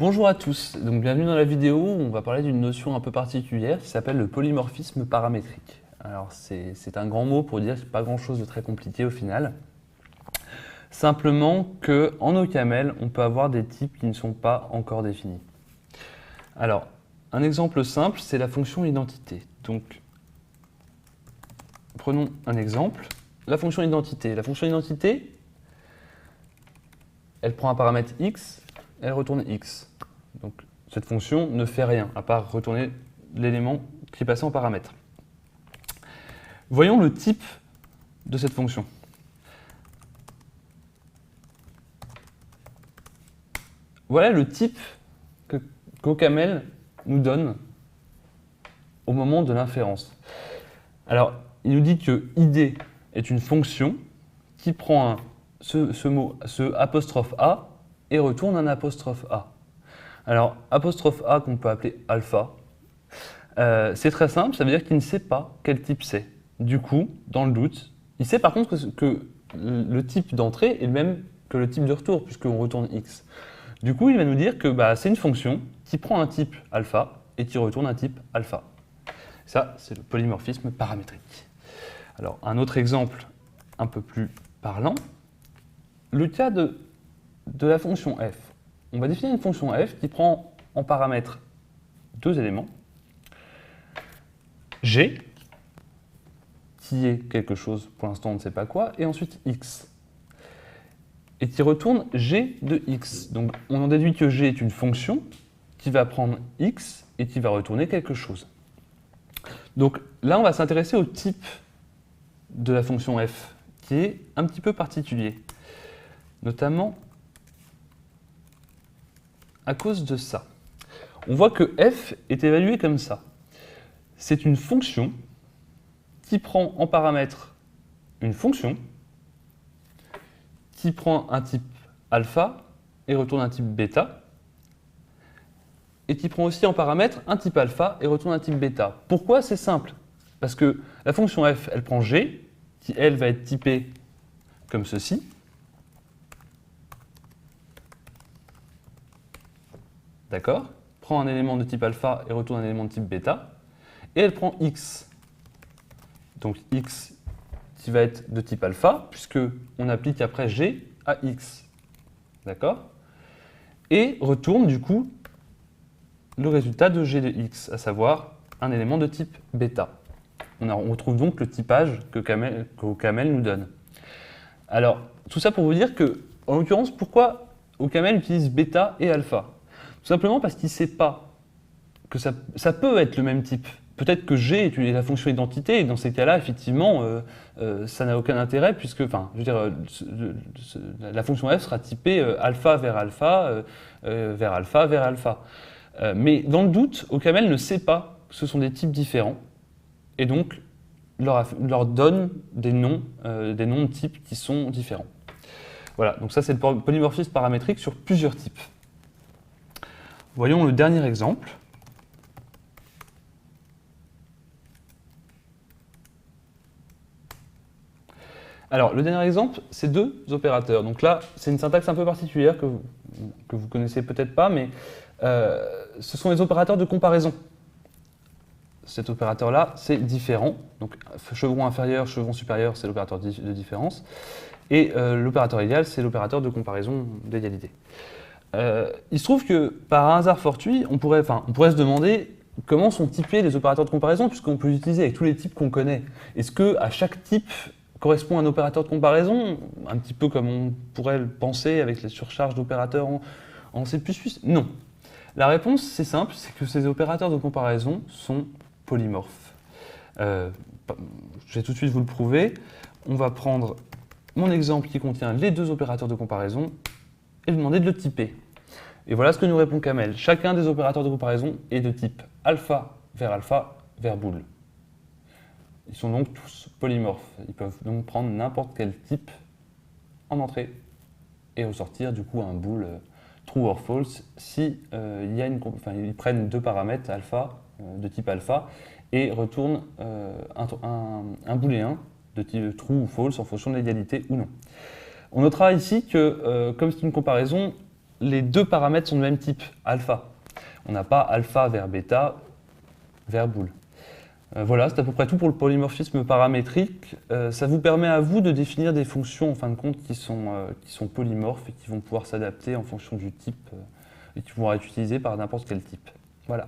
Bonjour à tous, donc bienvenue dans la vidéo où on va parler d'une notion un peu particulière qui s'appelle le polymorphisme paramétrique. Alors c'est un grand mot pour dire qu'il n'y a pas grand chose de très compliqué au final. Simplement qu'en OCaml, on peut avoir des types qui ne sont pas encore définis. Alors, un exemple simple, c'est la fonction identité. Donc, prenons un exemple. La fonction identité. La fonction identité, elle prend un paramètre x, elle retourne x. Donc, cette fonction ne fait rien, à part retourner l'élément qui est passé en paramètre. Voyons le type de cette fonction. Voilà le type qu'OCaml nous donne au moment de l'inférence. Alors, il nous dit que id est une fonction qui prend ce apostrophe a et retourne un apostrophe a. Alors, apostrophe a qu'on peut appeler alpha, c'est très simple, ça veut dire qu'il ne sait pas quel type c'est. Du coup, dans le doute, il sait par contre que le type d'entrée est le même que le type de retour, puisqu'on retourne x. Du coup, il va nous dire que c'est une fonction qui prend un type alpha et qui retourne un type alpha. Ça, c'est le polymorphisme paramétrique. Alors, un autre exemple un peu plus parlant, le cas de la fonction f. On va définir une fonction f qui prend en paramètre deux éléments, g, qui est quelque chose, pour l'instant on ne sait pas quoi, et ensuite x, et qui retourne g de x. Donc on en déduit que g est une fonction qui va prendre x et qui va retourner quelque chose. Donc là on va s'intéresser au type de la fonction f, qui est un petit peu particulier, notamment à cause de ça. On voit que f est évalué comme ça. C'est une fonction qui prend en paramètre une fonction qui prend un type alpha et retourne un type bêta, et qui prend aussi en paramètre un type alpha et retourne un type bêta. Pourquoi? C'est simple. Parce que la fonction f, elle prend g, qui elle va être typée comme ceci. D'accord? Prend un élément de type alpha et retourne un élément de type bêta. Et elle prend x. Donc x qui va être de type alpha, puisqu'on applique après g à x. D'accord? Et retourne du coup le résultat de g de x, à savoir un élément de type bêta. On retrouve donc le typage qu'OCaml nous donne. Alors, tout ça pour vous dire que, en l'occurrence, pourquoi OCaml utilise bêta et alpha? Tout simplement parce qu'il ne sait pas que ça peut être le même type. Peut-être que g est la fonction identité, et dans ces cas-là, effectivement, ça n'a aucun intérêt, puisque, enfin, je veux dire, la fonction f sera typée alpha vers alpha, vers alpha vers alpha. Mais dans le doute, OCaml ne sait pas que ce sont des types différents, et donc leur donne des noms de types qui sont différents. Voilà, donc ça c'est le polymorphisme paramétrique sur plusieurs types. Voyons le dernier exemple. Alors, le dernier exemple, c'est deux opérateurs. Donc là, c'est une syntaxe un peu particulière que vous connaissez peut-être pas, mais ce sont les opérateurs de comparaison. Cet opérateur-là, c'est différent. Donc, chevron inférieur, chevron supérieur, c'est l'opérateur de différence. Et l'opérateur égal, c'est l'opérateur de comparaison d'égalité. Il se trouve que, par un hasard fortuit, on pourrait se demander comment sont typés les opérateurs de comparaison, puisqu'on peut les utiliser avec tous les types qu'on connaît. Est-ce qu'à chaque type correspond un opérateur de comparaison, un petit peu comme on pourrait le penser avec les surcharges d'opérateurs en C++? Non. La réponse, c'est simple, c'est que ces opérateurs de comparaison sont polymorphes. Je vais tout de suite vous le prouver. On va prendre mon exemple qui contient les deux opérateurs de comparaison et lui demander de le typer. Et voilà ce que nous répond Camel. Chacun des opérateurs de comparaison est de type alpha vers bool. Ils sont donc tous polymorphes. Ils peuvent donc prendre n'importe quel type en entrée et ressortir du coup un bool true or false si ils prennent deux paramètres alpha de type alpha et retournent un booléen de type true ou false en fonction de l'égalité ou non. On notera ici que comme c'est une comparaison, les deux paramètres sont de même type, alpha. On n'a pas alpha vers bêta vers bool. Voilà, c'est à peu près tout pour le polymorphisme paramétrique. Ça vous permet à vous de définir des fonctions en fin de compte qui sont polymorphes et qui vont pouvoir s'adapter en fonction du type et qui vont être utilisées par n'importe quel type. Voilà.